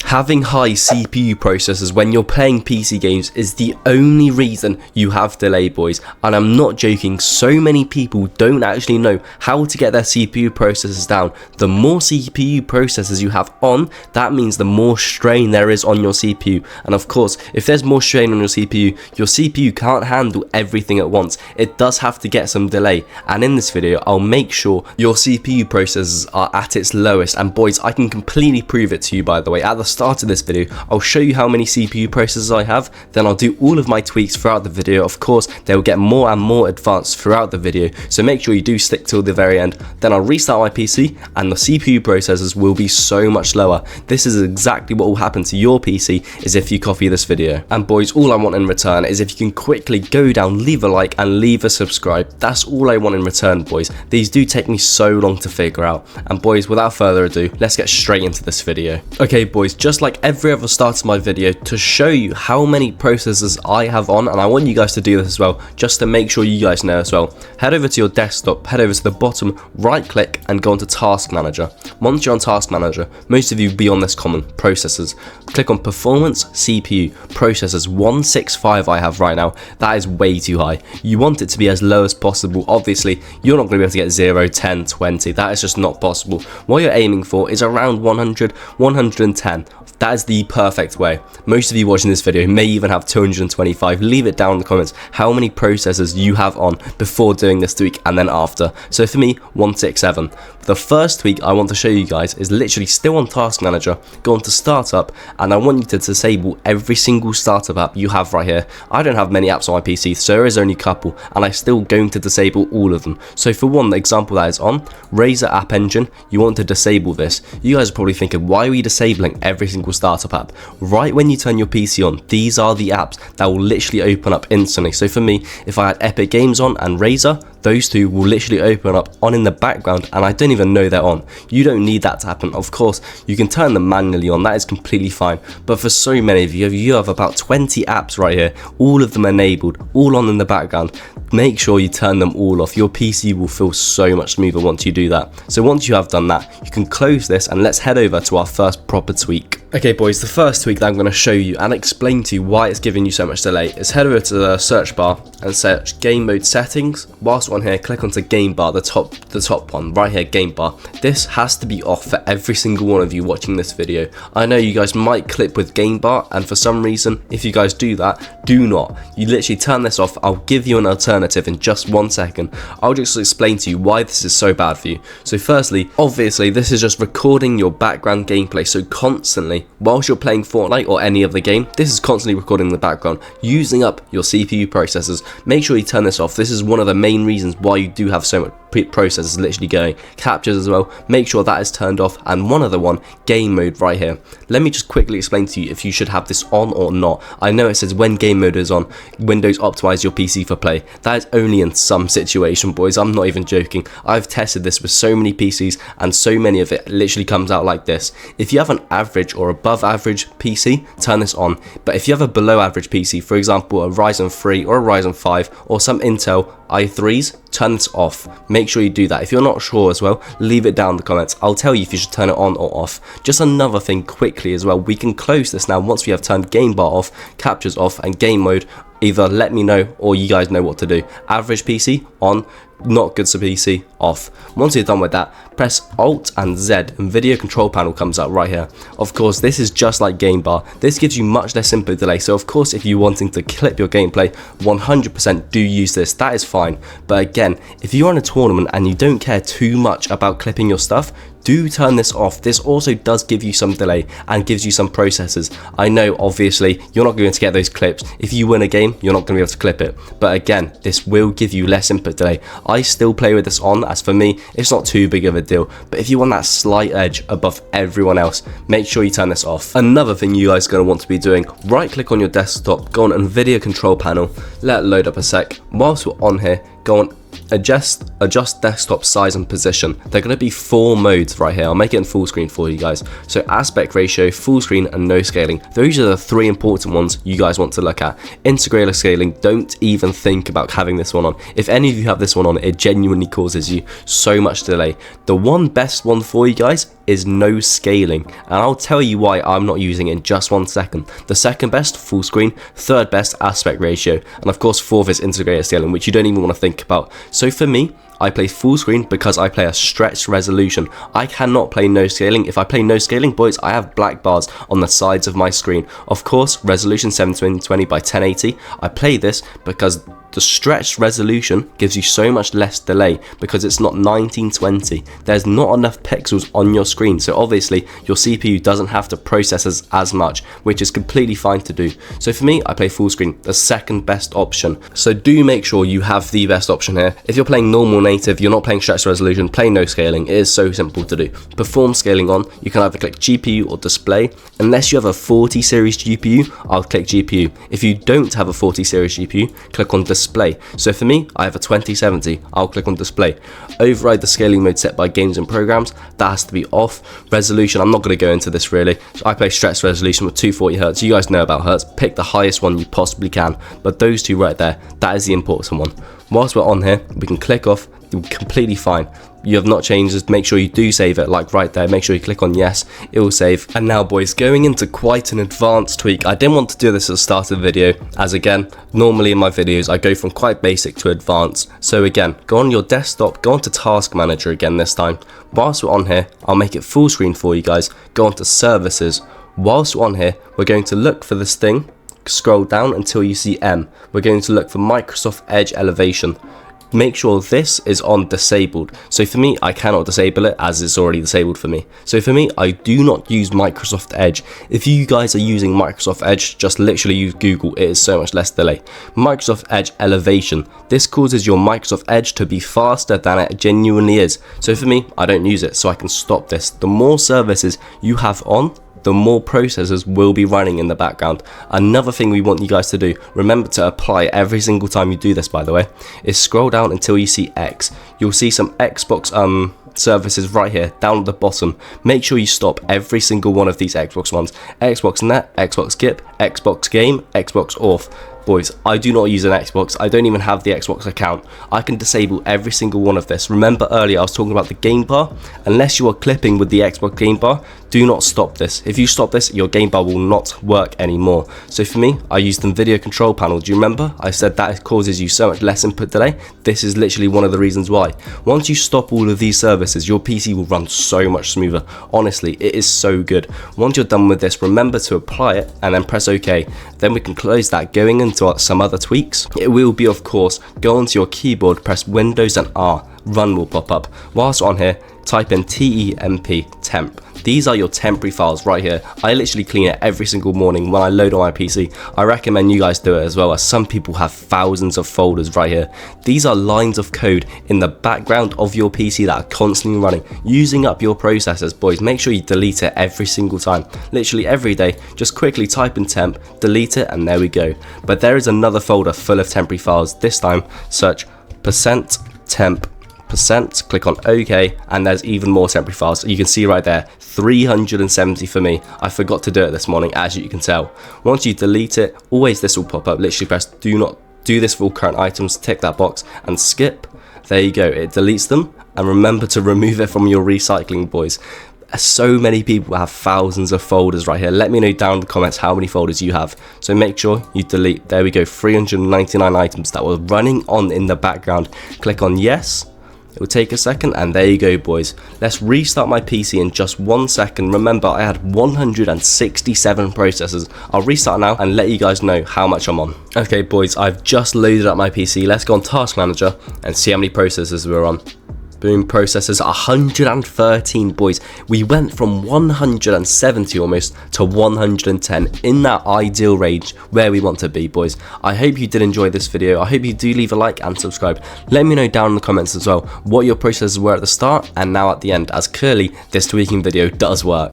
Having high CPU processors when you're playing PC games is the only reason you have delay, boys, and I'm not joking. So many people don't actually know how to get their CPU processors down. The more CPU processors you have on, that means the more strain there is on your CPU, and of course, if there's more strain on your CPU can't handle everything at once. It does have to get some delay, and in this video I'll make sure your CPU processors are at its lowest. And boys, I can completely prove it to you, by the way. At the start of this video, I'll show you how many CPU processors I have, then I'll do all of my tweaks throughout the video. Of course, they'll get more and more advanced throughout the video, so make sure you do stick till the very end. Then I'll restart my PC and the CPU processors will be so much lower. This is exactly what will happen to your PC is if you copy this video. And boys, all I want in return is if you can quickly go down, leave a like and leave a subscribe. That's all I want in return, boys. These do take me so long to figure out. And boys, without further ado, let's get straight into this video. Okay boys, just like every other start of my video, to show you how many processors I have on, and I want you guys to do this as well, just to make sure you guys know as well. Head over to your desktop, head over to the bottom, right click and go into Task Manager. Once you're on Task Manager, most of you will be on this common, processors. Click on Performance, CPU, processors 165 I have right now. That is way too high. You want it to be as low as possible. Obviously, you're not going to be able to get 0, 10, 20. That is just not possible. What you're aiming for is around 100, 110. That is the perfect way. Most of you watching this video may even have 225. Leave it down in the comments how many processors you have on before doing this tweak and then after. So for me, 167. The first tweak I want to show you guys is literally still on Task Manager. Go on to Startup, and I want you to disable every single startup app you have right here. I don't have many apps on my PC, so there is only a couple, and I'm still going to disable all of them. So for one, the example that is on Razer App Engine, you want to disable this. You guys are probably thinking, why are we disabling every single startup app? Right when you turn your PC on, these are the apps that will literally open up instantly. So for me, if I had Epic Games on and Razer, those two will literally open up on in the background, and I don't even know they're on. You don't need that to happen. Of course, you can turn them manually on, that is completely fine, but for so many of you, you have about 20 apps right here, all of them enabled, all on in the background. Make sure you turn them all off. Your PC will feel so much smoother once you do that. So once you have done that, you can close this, and let's head over to our first proper tweak. Okay boys, the first tweak that I'm going to show you and explain to you why it's giving you so much delay is head over to the search bar and search game mode settings. Whilst on here, click onto game bar, the top one right here, game bar. This has to be off for every single one of you watching this video. I know you guys might clip with game bar, and for some reason, if you guys do that, do not. You literally turn this off. I'll give you an alternative in just 1 second. I'll just explain to you why this is so bad for you. So firstly, obviously this is just recording your background gameplay, so constantly whilst you're playing Fortnite or any other game, this is constantly recording in the background, using up your CPU processors. Make sure you turn this off. This is one of the main reasons why you do have so much processors literally going. Captures as well, make sure that is turned off, and one other one, game mode right here. Let me just quickly explain to you if you should have this on or not. I know it says when game mode is on, Windows optimize your PC for play. That is only in some situation, boys. I'm not even joking. I've tested this with so many PCs, and so many of it literally comes out like this. If you have an average or above average PC, turn this on, but if you have a below average PC, for example a Ryzen 3 or a Ryzen 5 or some Intel i3s, turn this off. Make sure you do that. If you're not sure as well, leave it down in the comments. I'll tell you if you should turn it on or off. Just another thing quickly as well, we can close this now once we have turned game bar off, captures off, and game mode. Either let me know or you guys know what to do. Average PC on, not good to PC off. Once you're done with that, press Alt and Z and video control panel comes up right here. Of course, this is just like game bar. This gives you much less input delay, so of course if you're wanting to clip your gameplay, 100% do use this. That is fine. But again, if you're in a tournament and you don't care too much about clipping your stuff, do turn this off. This also does give you some delay and gives you some processors. I know obviously you're not going to get those clips. If you win a game, you're not going to be able to clip it, but again, this will give you less input delay. I still play with this on, as for me it's not too big of a deal, but if you want that slight edge above everyone else, make sure you turn this off. Another thing you guys are going to want to be doing, right click on your desktop, go on and video control panel, let it load up a sec. Whilst we're on here, go on adjust desktop size and position. There are going to be 4 modes right here. I'll make it in full screen for you guys. So aspect ratio, full screen, and no scaling. Those are the 3 important ones you guys want to look at. Integrator scaling, don't even think about having this one on. If any of you have this one on, it genuinely causes you so much delay. The one best one for you guys is no scaling, and I'll tell you why I'm not using it in just 1 second. The second best, full screen. Third best, aspect ratio, and of course fourth is integrated scaling, which you don't even want to think about. So for me, I play full screen because I play a stretched resolution. I cannot play no scaling. If I play no scaling, boys, I have black bars on the sides of my screen. Of course, resolution 720 by 1080. I play this because the stretched resolution gives you so much less delay because it's not 1920. There's not enough pixels on your screen, so obviously your CPU doesn't have to process as much, which is completely fine to do. So for me, I play full screen, the second best option. So do make sure you have the best option here. If you're playing normal native, you're not playing stretched resolution, play no scaling. It is so simple to do. Perform scaling on, you can either click GPU or display. Unless you have a 40 series GPU, I'll click GPU. If you don't have a 40 series GPU, click on display. So for me, I have a 2070, I'll click on display. Override the scaling mode set by games and programs, that has to be off. Resolution, I'm not going to go into this really. So I play stretched resolution with 240Hz, you guys know about Hertz, pick the highest one you possibly can, but those two right there, that is the important one. Whilst we're on here, we can click off, completely fine. You have not changed this, make sure you do save it, like right there, make sure you click on yes, it will save. And now boys, going into quite an advanced tweak. I didn't want to do this at the start of the video, as again, normally in my videos I go from quite basic to advanced. So again, go on your desktop, go onto task manager again this time. Whilst we're on here, I'll make it full screen for you guys, go onto services. Whilst we're on here, we're going to look for this thing, scroll down until you see M. We're going to look for Microsoft Edge Elevation. Make sure this is on disabled. So for me, I cannot disable it as it's already disabled for me. So for me, I do not use Microsoft Edge. If you guys are using Microsoft Edge, just literally use Google, it is so much less delay. Microsoft Edge Elevation. This causes your Microsoft Edge to be faster than it genuinely is. So for me, I don't use it, so I can stop this. The more services you have on, the more processors will be running in the background. Another thing we want you guys to do, remember to apply every single time you do this by the way, is scroll down until you see X. You'll see some Xbox services right here down at the bottom. Make sure you stop every single one of these Xbox ones. Xbox Net, Xbox Skip, Xbox Game, Xbox Off. Boys, I do not use an Xbox, I don't even have the Xbox account. I can disable every single one of this. Remember earlier I was talking about the game bar. Unless you are clipping with the Xbox game bar, do not stop this. If you stop this, your game bar will not work anymore. So for me, I use the video control panel. Do you remember? I said that causes you so much less input delay. This is literally one of the reasons why. Once you stop all of these services, your PC will run so much smoother. Honestly, it is so good. Once you're done with this, remember to apply it and then press OK. Then we can close that. Going into some other tweaks, it will be, of course, go onto your keyboard, press Windows and R, run will pop up. Whilst on here, type in temp. These are your temporary files right here. I literally clean it every single morning when I load on my PC. I recommend you guys do it as well, as some people have thousands of folders right here. These are lines of code in the background of your PC that are constantly running, using up your processors. Boys, make sure you delete it every single time. Literally every day, just quickly type in temp, delete it, and there we go. But there is another folder full of temporary files. This time, search %temp. Click on OK, and there's even more temporary files. You can see right there, 370 for me. I forgot to do it this morning, as you can tell. Once you delete it, always this will pop up. Literally press do not do this for all current items, tick that box and skip. There you go, it deletes them. And remember to remove it from your recycling, boys. So many people have thousands of folders right here. Let me know down in the comments how many folders you have. So make sure you delete. There we go, 399 items that were running on in the background. Click on yes. It will take a second, and there you go, boys. Let's restart my PC in just 1 second. Remember, I had 167 processors. I'll restart now and let you guys know how much I'm on. Okay, boys, I've just loaded up my PC. Let's go on Task Manager and see how many processors we're on. Boom, processors 113, boys. We went from 170 almost to 110, in that ideal range where we want to be, boys. I hope you did enjoy this video. I hope you do leave a like and subscribe. Let me know down in the comments as well what your processors were at the start and now at the end, as clearly this tweaking video does work.